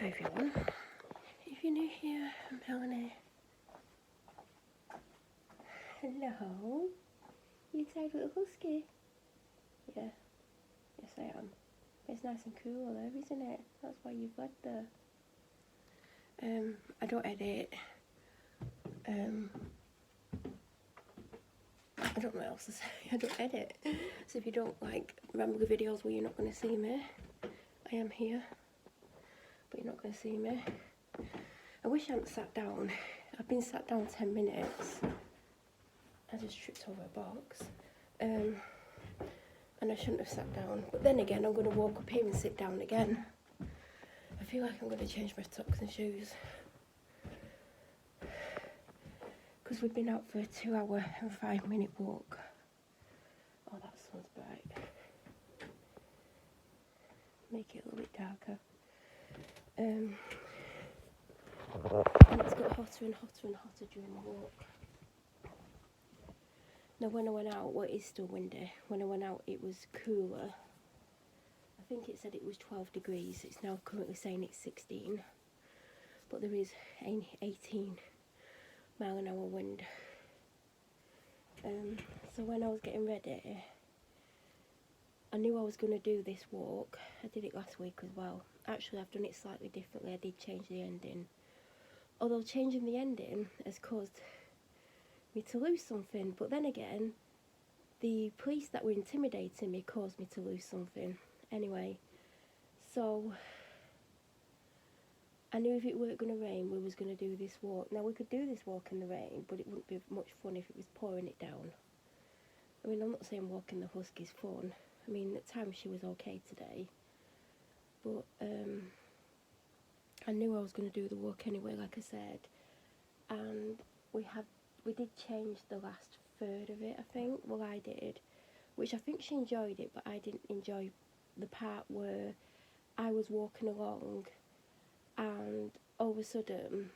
Hi everyone, if you're new here, I'm Melanie. Hello, you excited little husky? Yeah, yes I am. It's nice and cool there, isn't it? That's why you've led there. I don't edit. I don't know what else to say. I don't edit. So if you don't like rambly videos where you're not going to see me, I am here, but you're not going to see me. I wish I hadn't sat down. I've been sat down 10 minutes. I just tripped over a box. And I shouldn't have sat down. But then again, I'm going to walk up here and sit down again. I feel like I'm going to change my socks and shoes. Because we've been out for a 2-hour and 5-minute walk. Oh, that sun's bright. Make it a little bit darker. And it's got hotter and hotter and hotter during the walk. Now when I went out, well, it is still windy. When I went out it was cooler. I think it said it was 12 degrees. It's now currently saying it's 16. But there is 18 mile an hour wind. So when I was getting ready, I knew I was going to do this walk. I did it last week as well. Actually, I've done it slightly differently. I did change the ending. Although changing the ending has caused me to lose something. But then again, the police that were intimidating me caused me to lose something. Anyway, so I knew if it weren't going to rain, we was going to do this walk. Now, we could do this walk in the rain, but it wouldn't be much fun if it was pouring it down. I mean, I'm not saying walking the husky's fun. I mean, at times she was okay today. But I knew I was going to do the walk anyway, like I said. And we did change the last third of it, I think. Well, I did. Which I think she enjoyed it, but I didn't enjoy the part where I was walking along and all of a sudden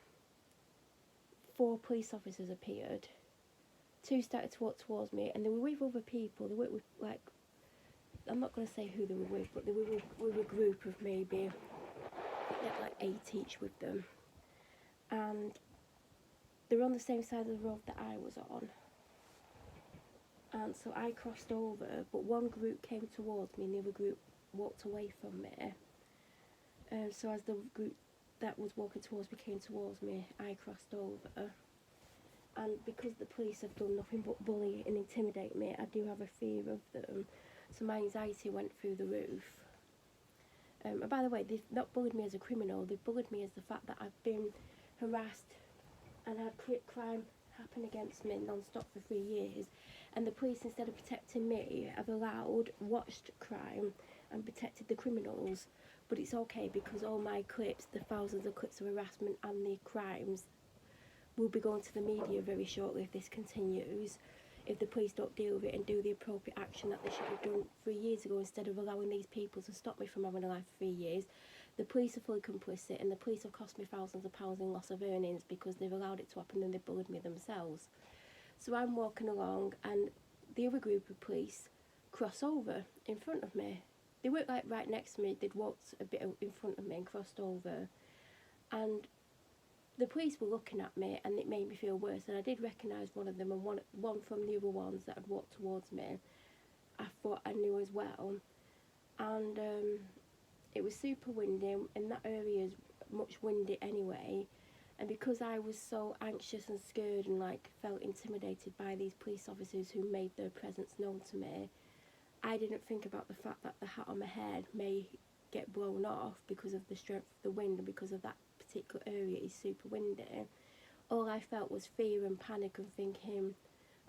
4 police officers appeared. 2 started to walk towards me, and they were with other people. They were with, like, I'm not going to say who they were with, but they were with a group of maybe, they had like 8 each with them. And they were on the same side of the road that I was on. And so I crossed over, but one group came towards me and the other group walked away from me. So as the group that was walking towards me came towards me, I crossed over. And because the police have done nothing but bully and intimidate me, I do have a fear of them. So my anxiety went through the roof. And by the way, they've not bullied me as a criminal, they've bullied me as the fact that I've been harassed and had crime happen against me non-stop for 3 years. And the police, instead of protecting me, have watched crime and protected the criminals. But it's okay because all my clips, the thousands of clips of harassment and the crimes, will be going to the media very shortly if this continues. If the police don't deal with it and do the appropriate action that they should have done 3 years ago, instead of allowing these people to stop me from having a life for 3 years. The police are fully complicit, and the police have cost me thousands of pounds in loss of earnings because they've allowed it to happen and they've bullied me themselves. So I'm walking along and the other group of police cross over in front of me. They weren't like right next to me, they'd walked a bit in front of me and crossed over. And the police were looking at me and it made me feel worse. And I did recognise one of them, and one from the other ones that had walked towards me, I thought I knew as well. And it was super windy, and that area is much windy anyway. And because I was so anxious and scared and like felt intimidated by these police officers who made their presence known to me, I didn't think about the fact that the hat on my head may get blown off because of the strength of the wind and because of that particular area is super windy. All I felt was fear and panic and thinking,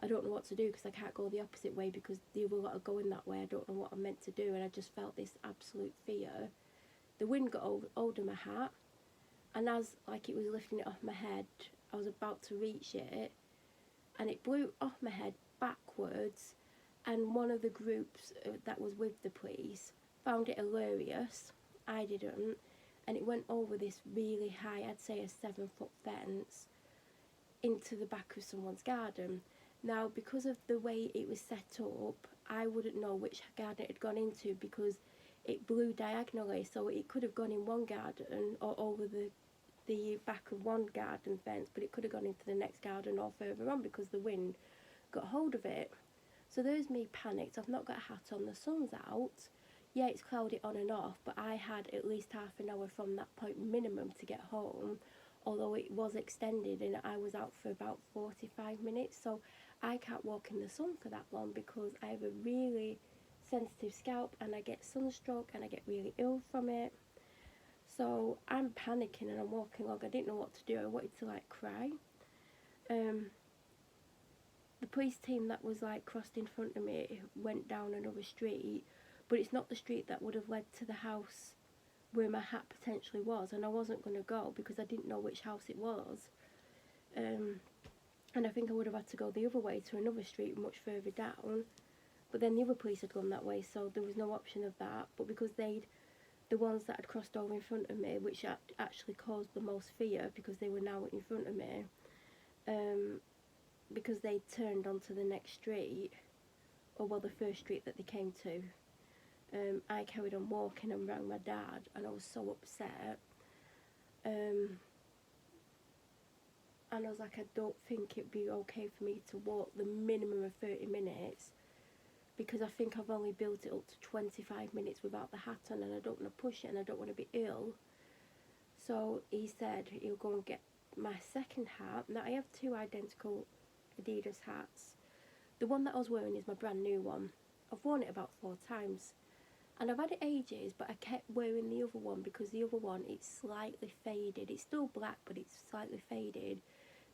I don't know what to do because I can't go the opposite way because the other lot are going that way. I don't know what I'm meant to do, and I just felt this absolute fear. The wind got hold of my hat, and as like it was lifting it off my head, I was about to reach it, and it blew off my head backwards. And one of the groups that was with the police found it hilarious. I didn't. And it went over this really high, I'd say a 7-foot fence, into the back of someone's garden. Now, because of the way it was set up, I wouldn't know which garden it had gone into because it blew diagonally, so it could have gone in one garden or over the back of one garden fence, but it could have gone into the next garden or further on because the wind got hold of it. So there's me panicked. I've not got a hat on, the sun's out. Yeah, it's cloudy on and off, but I had at least half an hour from that point minimum to get home, although it was extended and I was out for about 45 minutes. So I can't walk in the sun for that long because I have a really sensitive scalp and I get sunstroke and I get really ill from it. So I'm panicking and I'm walking along. I didn't know what to do. I wanted to like cry. The police team that was like crossed in front of me went down another street, but it's not the street that would have led to the house where my hat potentially was, and I wasn't going to go because I didn't know which house it was. And I think I would have had to go the other way to another street much further down, but then the other police had gone that way, so there was no option of that. But because the ones that had crossed over in front of me, which actually caused the most fear because they were now in front of me, because they turned onto the next street, or well, the first street that they came to, I carried on walking and rang my dad, and I was so upset. And I was like, I don't think it'd be okay for me to walk the minimum of 30 minutes because I think I've only built it up to 25 minutes without the hat on, and I don't want to push it and I don't want to be ill. So he said he'll go and get my second hat. Now I have two identical Adidas hats. The one that I was wearing is my brand new one. I've worn it about 4 times and I've had it ages, but I kept wearing the other one because the other one, it's slightly faded. It's still black, but it's slightly faded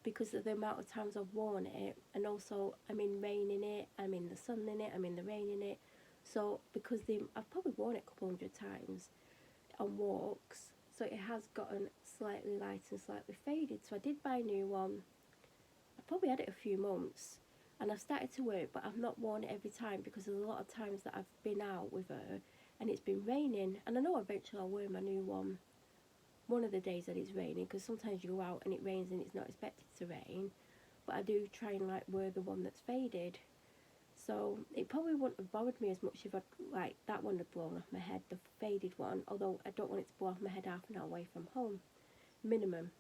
because of the amount of times I've worn it, and also I'm in rain in it, I'm in the sun in it, I'm in the rain in it. So because I've probably worn it a couple hundred times on walks, so it has gotten slightly light and slightly faded. So I did buy a new one. I probably had it a few months and I've started to wear it, but I've not worn it every time because there's a lot of times that I've been out with her and it's been raining, and I know eventually I'll wear my new one of the days that it's raining, because sometimes you go out and it rains and it's not expected to rain, but I do try and like wear the one that's faded. So it probably wouldn't have bothered me as much if like that one had blown off my head, the faded one, although I don't want it to blow off my head half an hour away from home minimum,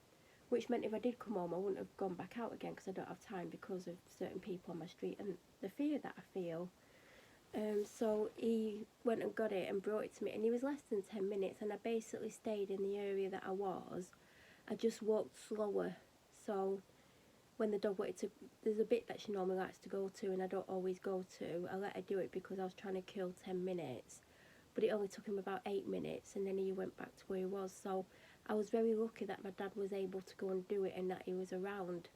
which meant if I did come home I wouldn't have gone back out again because I don't have time because of certain people on my street and the fear that I feel. So he went and got it and brought it to me, and he was less than 10 minutes, and I basically stayed in the area that I was. I just walked slower, so when the dog wanted to, there's a bit that she normally likes to go to and I don't always go to, I let her do it because I was trying to kill 10 minutes, but it only took him about 8 minutes and then he went back to where he was. So I was very lucky that my dad was able to go and do it and that he was around.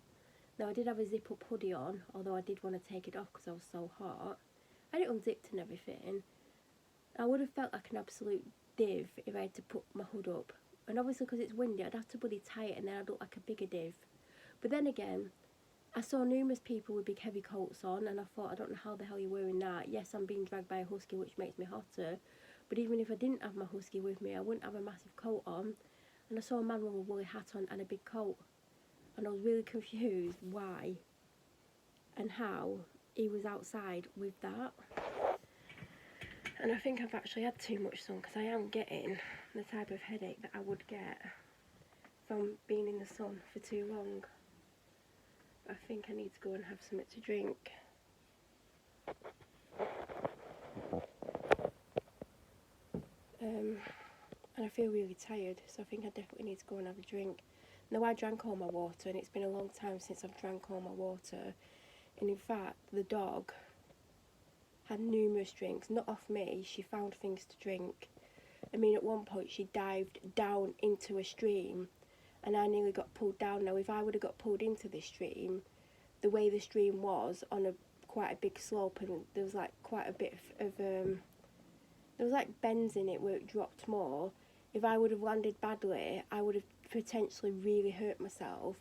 Now I did have a zip up hoodie on, although I did want to take it off because I was so hot. I had it unzipped and everything. I would have felt like an absolute div if I had to put my hood up, and obviously because it's windy I'd have to bloody tie it and then I'd look like a bigger div. But then again, I saw numerous people with big heavy coats on and I thought, I don't know how the hell you're wearing that. Yes, I'm being dragged by a husky, which makes me hotter, but even if I didn't have my husky with me I wouldn't have a massive coat on. And I saw a man with a woolly hat on and a big coat, and I was really confused why and how he was outside with that. And I think I've actually had too much sun because I am getting the type of headache that I would get from being in the sun for too long. I think I need to go and have something to drink. And I feel really tired, so I think I definitely need to go and have a drink. Now I drank all my water and it's been a long time since I've drank all my water. And in fact, the dog had numerous drinks, not off me, she found things to drink. I mean, at one point she dived down into a stream and I nearly got pulled down. Now if I would have got pulled into this stream, the way the stream was on quite a big slope, and there was like quite a bit of there was like bends in it where it dropped more. If I would have landed badly, I would have potentially really hurt myself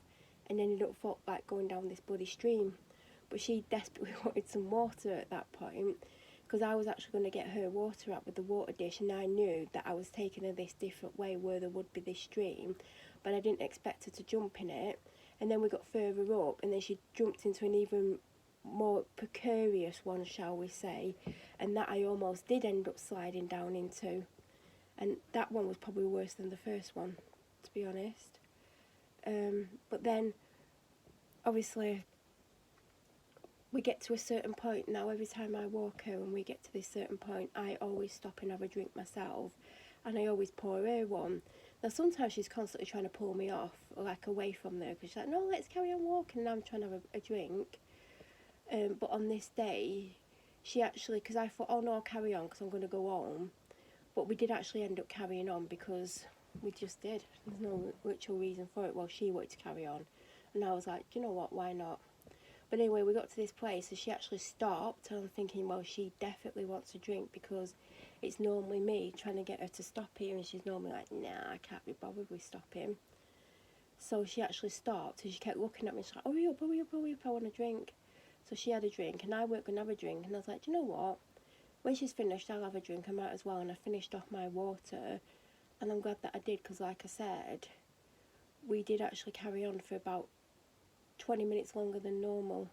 and ended up like going down this bloody stream. But she desperately wanted some water at that point because I was actually going to get her water out with the water dish, and I knew that I was taking her this different way where there would be this stream, but I didn't expect her to jump in it. And then we got further up and then she jumped into an even more precarious ones, shall we say, and that I almost did end up sliding down into. And that one was probably worse than the first one, to be honest. But then, obviously, we get to a certain point now. Every time I walk her and we get to this certain point, I always stop and have a drink myself, and I always pour her one. Now sometimes she's constantly trying to pull me off, like away from there, because she's like, no, let's carry on walking, and I'm trying to have a drink. But on this day, she actually, because I thought, oh no, I'll carry on because I'm going to go home. But we did actually end up carrying on because we just did. There's no literal reason for it. Well, she wanted to carry on, and I was like, you know what, why not? But anyway, we got to this place and she actually stopped, and I'm thinking, well, she definitely wants a drink, because it's normally me trying to get her to stop here, and she's normally like, nah, I can't be bothered with stopping. So she actually stopped, and she kept looking at me. She's like, hurry up, hurry up, hurry up, I want a drink. So she had a drink, and I weren't going to have a drink, and I was like, do you know what? When she's finished, I'll have a drink, I might as well. And I finished off my water, and I'm glad that I did, because like I said, we did actually carry on for about 20 minutes longer than normal.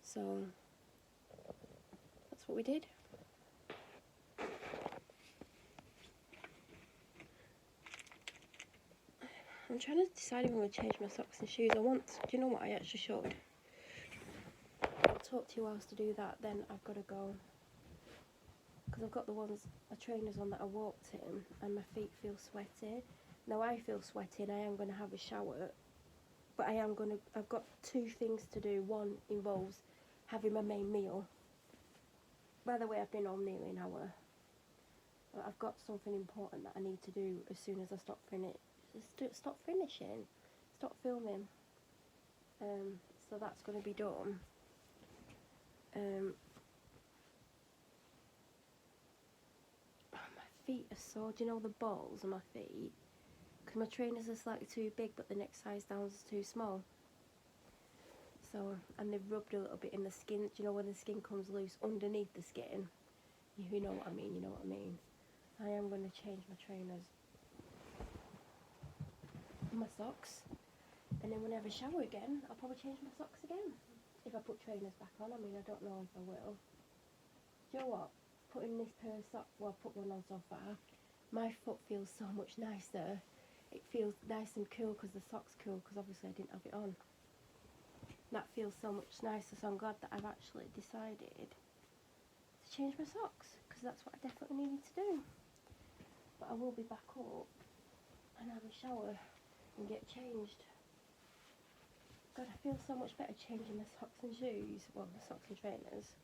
So that's what we did. I'm trying to decide if I'm going to change my socks and shoes. Do you know what, I actually should. I'll talk to you whilst to do that, then I've got to go. Because I've got the trainers on that I walked in, and my feet feel sweaty. Now I feel sweaty and I am going to have a shower, but I've got two things to do. One involves having my main meal. By the way, I've been on nearly an hour. I've got something important that I need to do as soon as I stop filming. So that's going to be done. My feet are sore. Do you know the balls of my feet? Because my trainers are slightly too big, but the next size down is too small. So, and they've rubbed a little bit in the skin. Do you know when the skin comes loose underneath the skin? You know what I mean, I am going to change my trainers and my socks. And then when I have a shower again, I'll probably change my socks again. If I put trainers back on, I mean, I don't know if I will. Do you know what? Putting this pair of socks, well, I put one on so far, my foot feels so much nicer. It feels nice and cool because the sock's cool, because obviously I didn't have it on. That feels so much nicer, so I'm glad that I've actually decided to change my socks, because that's what I definitely needed to do. But I will be back up and have a shower and get changed. God, I feel so much better changing my socks and shoes. Well, the socks and trainers.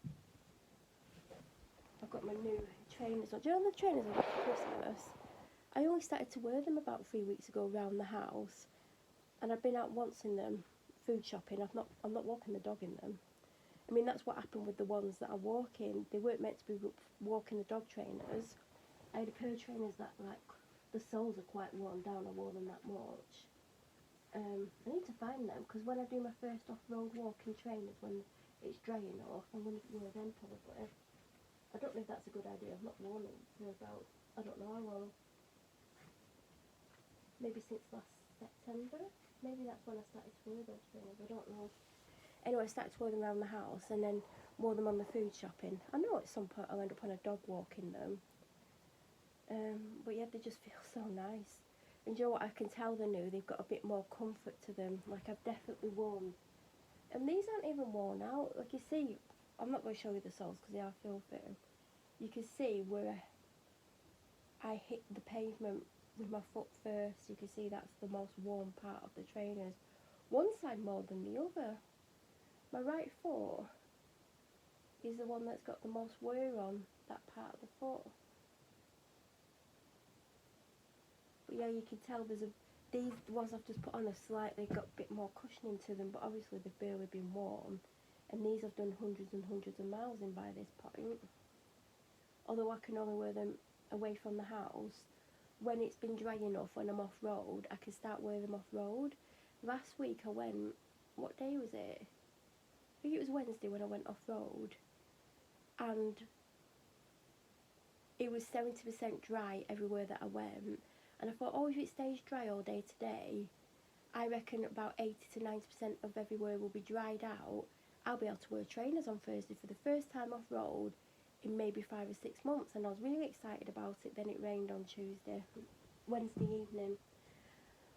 I've got my new trainers on. Do you know the trainers I got for Christmas? I only started to wear them about 3 weeks ago around the house, and I've been out once in them, food shopping. I'm not walking the dog in them. I mean, that's what happened with the ones that I walk in. They weren't meant to be walking the dog trainers. I had a pair of trainers that, like, the soles are quite worn down. I wore them that much. I need to find them, because when I do my first off-road walking trainers, when it's dry enough, I'm going to wear them probably. I don't know if that's a good idea. I've not worn them for about, I don't know how long. Maybe since last September. Maybe that's when I started to wear those trainers. I don't know. Anyway, I started to wear them around the house, and then wore them on the food shopping. I know at some point I'll end up on a dog walk in them. But yeah, they just feel so nice. And you know what, I can tell they're new. They've got a bit more comfort to them. Like, I've definitely worn. And these aren't even worn out. Like, you see, I'm not going to show you the soles because they are filthy. You can see where I hit the pavement with my foot first. You can see that's the most worn part of the trainers. One side more than the other. My right foot is the one that's got the most wear on that part of the foot. But yeah, you can tell these ones I've just put on have slightly got a bit more cushioning to them, but obviously they've barely been worn. And these I've done hundreds and hundreds of miles in by this point. Although I can only wear them away from the house. When it's been dry enough, when I'm off-road, I can start wearing them off-road. Last week I went, what day was it? I think it was Wednesday when I went off-road. And it was 70% dry everywhere that I went. And I thought, oh, if it stays dry all day today, I reckon about 80 to 90% of everywhere will be dried out. I'll be able to wear trainers on Thursday for the first time off road in maybe 5 or 6 months, and I was really excited about it. Then it rained on Wednesday evening,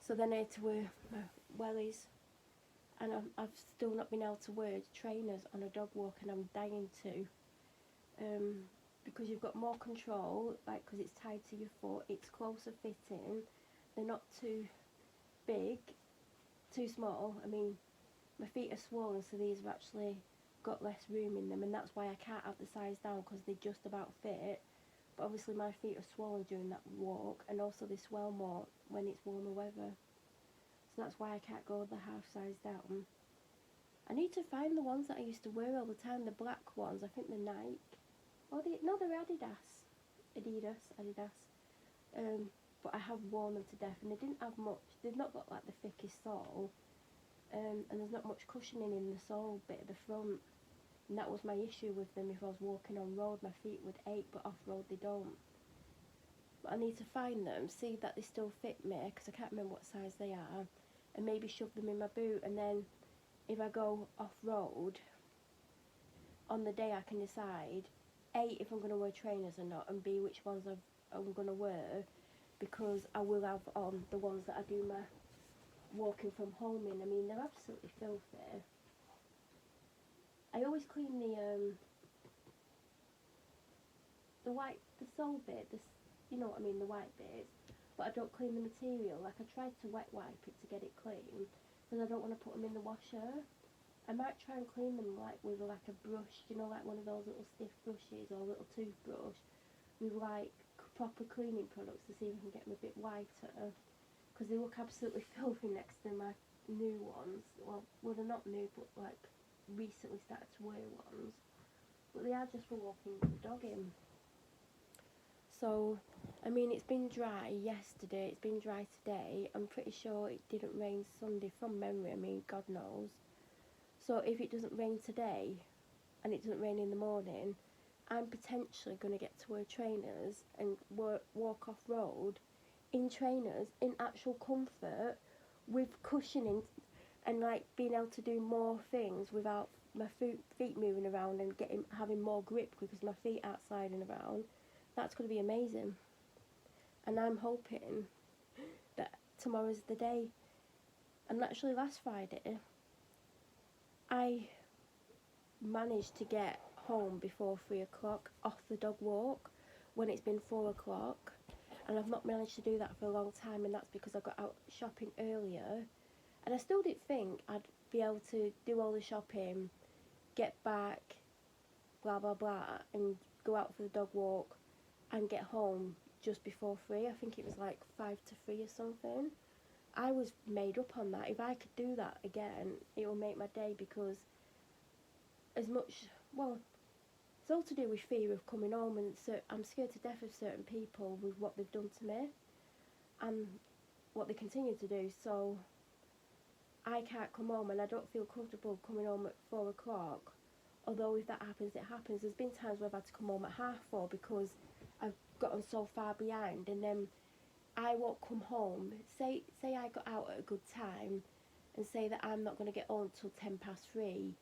so then I had to wear my wellies, and I've still not been able to wear trainers on a dog walk, and I'm dying to, because you've got more control, like, because it's tied to your foot, it's closer fitting, they're not too big, too small. I mean, my feet are swollen, so these have actually got less room in them, and that's why I can't have the size down, because they just about fit. But obviously my feet are swollen during that walk, and also they swell more when it's warmer weather, so that's why I can't go the half size down. I need to find the ones that I used to wear all the time, the black ones. I think they're Nike, or no, they're Adidas. But I have worn them to death, and they didn't have much. They've not got like the thickest sole, and there's not much cushioning in the sole bit at the front, and that was my issue with them. If I was walking on road, my feet would ache, but off road they don't. But I need to find them, see that they still fit me, because I can't remember what size they are, and maybe shove them in my boot, and then if I go off road on the day, I can decide A, if I'm going to wear trainers or not, and B, which ones I'm going to wear, because I will have on the ones that I do my walking from home in. I mean, they're absolutely filthy. I always clean the sole bit, you know what I mean, the white bits, but I don't clean the material. Like, I tried to wet wipe it to get it clean, because I don't want to put them in the washer. I might try and clean them like with like a brush, you know, like one of those little stiff brushes, or a little toothbrush with like proper cleaning products, to see if I can get them a bit whiter, because they look absolutely filthy next to my new ones. Well, they're not new, but like recently started to wear ones, but they are just for walking the dog in. So, I mean, it's been dry yesterday, it's been dry today. I'm pretty sure it didn't rain Sunday from memory. I mean, God knows. So if it doesn't rain today, and it doesn't rain in the morning, I'm potentially going to get to wear trainers and walk off road in trainers, in actual comfort, with cushioning, and like being able to do more things without my feet moving around, and having more grip because my feet aren't sliding around. That's going to be amazing, and I'm hoping that tomorrow's the day. And actually last Friday I managed to get home before 3 o'clock off the dog walk when it's been 4 o'clock, and I've not managed to do that for a long time, and that's because I got out shopping earlier, and I still didn't think I'd be able to do all the shopping, get back, blah blah blah, and go out for the dog walk and get home just before 3. I think it was like 5 to 3 or something. I was made up on that. If I could do that again, it will make my day, because as much, well, it's all to do with fear of coming home, and so I'm scared to death of certain people with what they've done to me and what they continue to do. So I can't come home, and I don't feel comfortable coming home at 4 o'clock. Although if that happens, it happens. There's been times where I've had to come home at 4:30 because I've gotten so far behind, and then I won't come home. Say I got out at a good time, and say that I'm not going to get home till 3:10.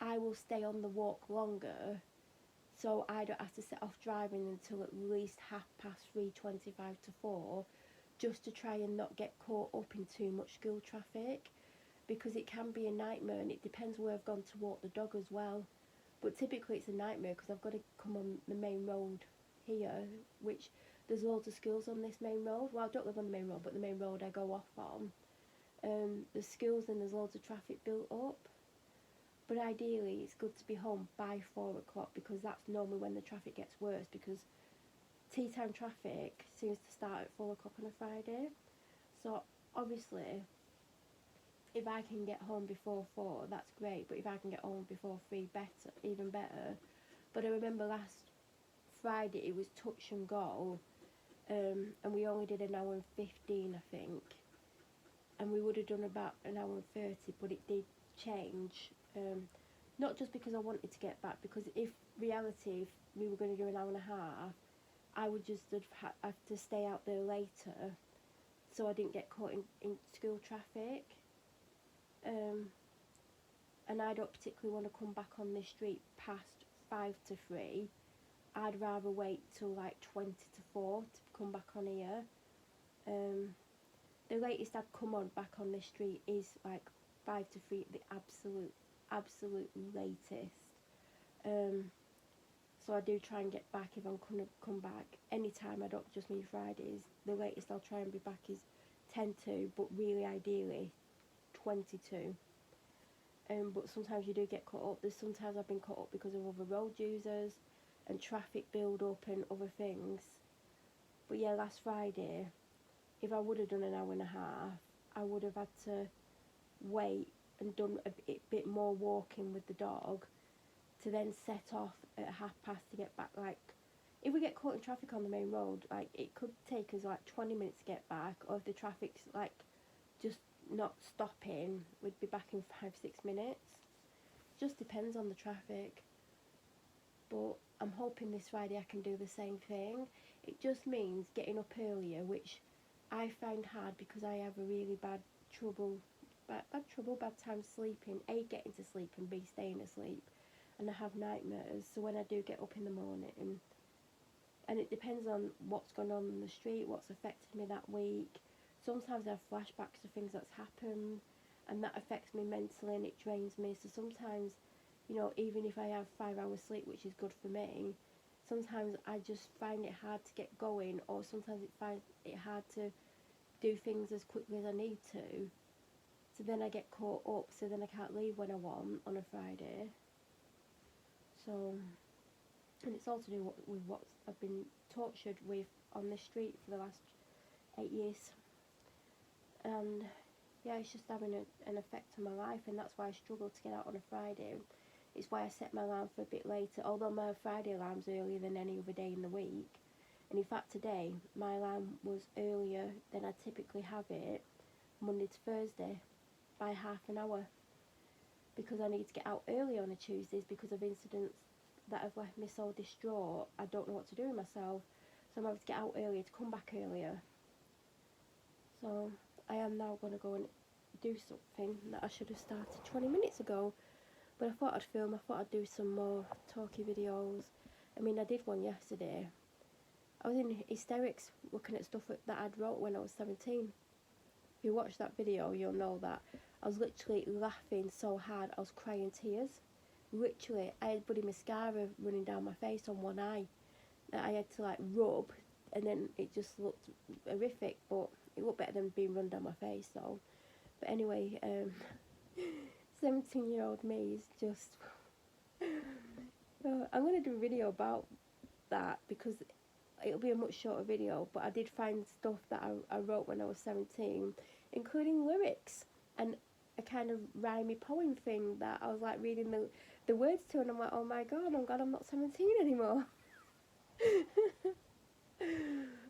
I will stay on the walk longer, so I don't have to set off driving until at least 3:30, 25 to 4, just to try and not get caught up in too much school traffic, because it can be a nightmare, and it depends where I've gone to walk the dog as well. But typically it's a nightmare because I've got to come on the main road here, which there's loads of schools on this main road. Well, I don't live on the main road, but the main road I go off on, there's schools and there's loads of traffic built up. But ideally it's good to be home by 4 o'clock, because that's normally when the traffic gets worse, because tea time traffic seems to start at 4 o'clock on a Friday. So obviously if I can get home before 4, that's great, but if I can get home before 3, better, even better. But I remember last Friday it was touch and go, and we only did an hour and 15, I think, and we would have done about an hour and 30, but it did change, not just because I wanted to get back, because if we were going to do an hour and a half, I would just have to stay out there later, so I didn't get caught in school traffic. And I don't particularly want to come back on this street past 5 to 3. I'd rather wait till like 20 to 4 to come back on here. The latest I'd come on back on this street is like 5 to 3, the absolute latest. So I do try and get back if I'm going to come back anytime. I don't just mean Fridays. The latest I'll try and be back is 10 to, but really ideally 22. But sometimes you do get caught up. There's sometimes I've been caught up because of other road users and traffic build up and other things. But yeah, last Friday, if I would have done an hour and a half, I would have had to wait and done a bit more walking with the dog to then set off at 5:30 to get back. Like, if we get caught in traffic on the main road, like, it could take us like 20 minutes to get back, or if the traffic's like just not stopping, we'd be back in 5-6 minutes. Just depends on the traffic. But I'm hoping this Friday I can do the same thing. It just means getting up earlier, which I find hard because I have a really bad time sleeping. A, getting to sleep, and B, staying asleep. And I have nightmares, so when I do get up in the morning, and it depends on what's going on in the street, what's affected me that week. Sometimes I have flashbacks to things that's happened, and that affects me mentally and it drains me. So sometimes, you know, even if I have 5 hours sleep, which is good for me, sometimes I just find it hard to get going, or sometimes I find it hard to do things as quickly as I need to. So then I get caught up, so then I can't leave when I want on a Friday. So, and it's all to do with what I've been tortured with on the street for the last 8 years. And yeah, it's just having an effect on my life, and that's why I struggle to get out on a Friday. It's why I set my alarm for a bit later, although my Friday alarm's earlier than any other day in the week. And in fact today, my alarm was earlier than I typically have it, Monday to Thursday, by half an hour. Because I need to get out early on a Tuesdays because of incidents that have left me so distraught. I don't know what to do with myself, so I'm having to get out earlier to come back earlier. So I am now going to go and do something that I should have started 20 minutes ago. But I thought I'd film, I thought I'd do some more talky videos. I mean, I did one yesterday. I was in hysterics looking at stuff that I'd wrote when I was 17. If you watch that video, you'll know that I was literally laughing so hard I was crying tears. Literally, I had bloody mascara running down my face on one eye that I had to like rub, and then it just looked horrific, but it looked better than being run down my face. So, but anyway, 17-year-old me is just I'm going to do a video about that because it'll be a much shorter video, but I did find stuff that I wrote when I was 17, including lyrics and a kind of rhymey poem thing that I was like reading the words to, and I'm like, oh my god, I'm not 17 anymore.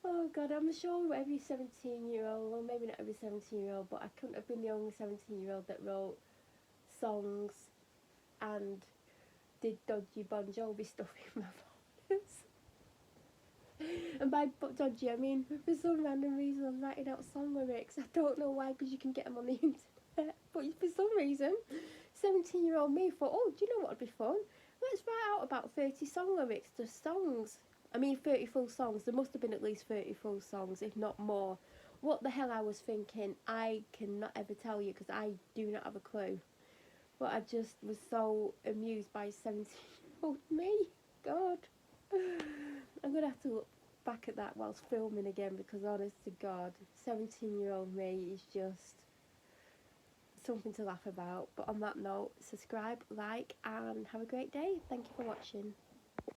Oh god, I'm sure every 17-year-old, well maybe not every 17-year-old, but I couldn't have been the only 17-year-old that wrote songs and did dodgy Bon Jovi stuff in my voice. And by dodgy, I mean for some random reason I'm writing out song lyrics. I don't know why, because you can get them on the internet. But for some reason, 17-year-old me thought, oh, do you know what would be fun? Let's write out about 30 song lyrics to songs. I mean 30 full songs. There must have been at least 30 full songs, if not more. What the hell I was thinking, I cannot ever tell you because I do not have a clue. But I just was so amused by 17-year-old me. God. I'm going to have to look back at that whilst filming again because honest to God, 17-year-old me is just something to laugh about. But on that note, subscribe, like, and have a great day. Thank you for watching.